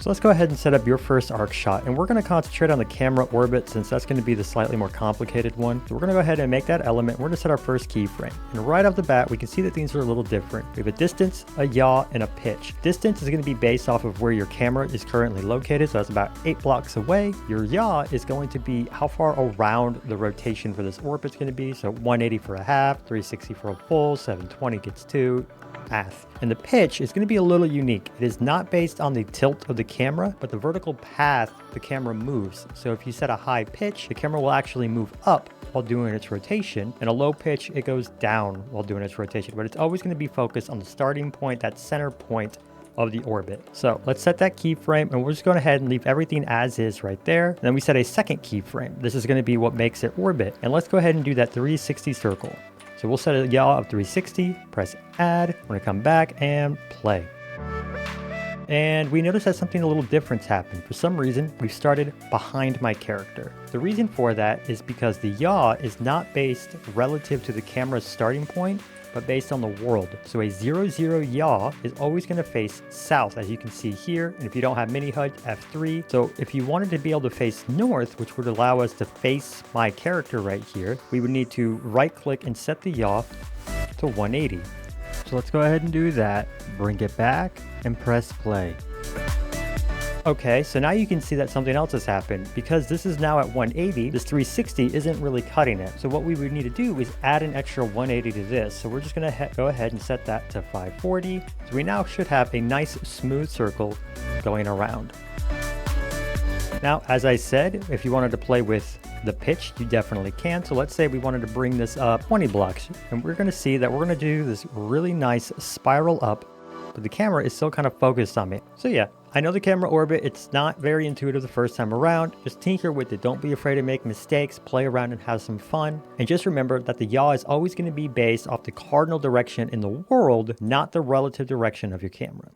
So let's go ahead and set up your first arc shot, and we're going to concentrate on the camera orbit since that's going to be the slightly more complicated one. So we're going to go ahead and make that element. We're going to set our first keyframe, and right off the bat we can see that things are a little different. We have a distance, a yaw, and a pitch. Distance is going to be based off of where your camera is currently located, so that's about 8 blocks away. Your yaw is going to be how far around the rotation for this orbit is going to be, so 180 for a half, 360 for a full, 720 gets 2. Path. And the pitch is going to be a little unique. It is not based on the tilt of the camera, but the vertical path the camera moves. So if you set a high pitch, the camera will actually move up while doing its rotation, and a low pitch, it goes down while doing its rotation. But it's always going to be focused on the starting point, that center point of the orbit. So let's set that keyframe, and we're just going ahead and leave everything as is right there. And then we set a second keyframe. This is going to be what makes it orbit. And let's go ahead and do that 360 circle. So we'll set a yaw of 360, press add, we're gonna come back and play. And we notice that something a little different happened. For some reason, we've started behind my character. The reason for that is because the yaw is not based relative to the camera's starting point, but based on the world. So a 0-0 yaw is always going to face south, as you can see here. And if you don't have mini HUD, F3. So if you wanted to be able to face north, which would allow us to face my character right here, we would need to right click and set the yaw to 180. So let's go ahead and do that. Bring it back and press play. Okay, so now you can see that something else has happened. Because this is now at 180, this 360 isn't really cutting it. So what we would need to do is add an extra 180 to this. So we're just going to go ahead and set that to 540. So we now should have a nice smooth circle going around. Now, as I said, if you wanted to play with the pitch, you definitely can. So let's say we wanted to bring this up 20 blocks, and we're going to see that we're going to do this really nice spiral up, but the camera is still kind of focused on me. So yeah, I know the camera orbit, it's not very intuitive the first time around. Just tinker with it. Don't be afraid to make mistakes, play around and have some fun. And just remember that the yaw is always going to be based off the cardinal direction in the world, not the relative direction of your camera.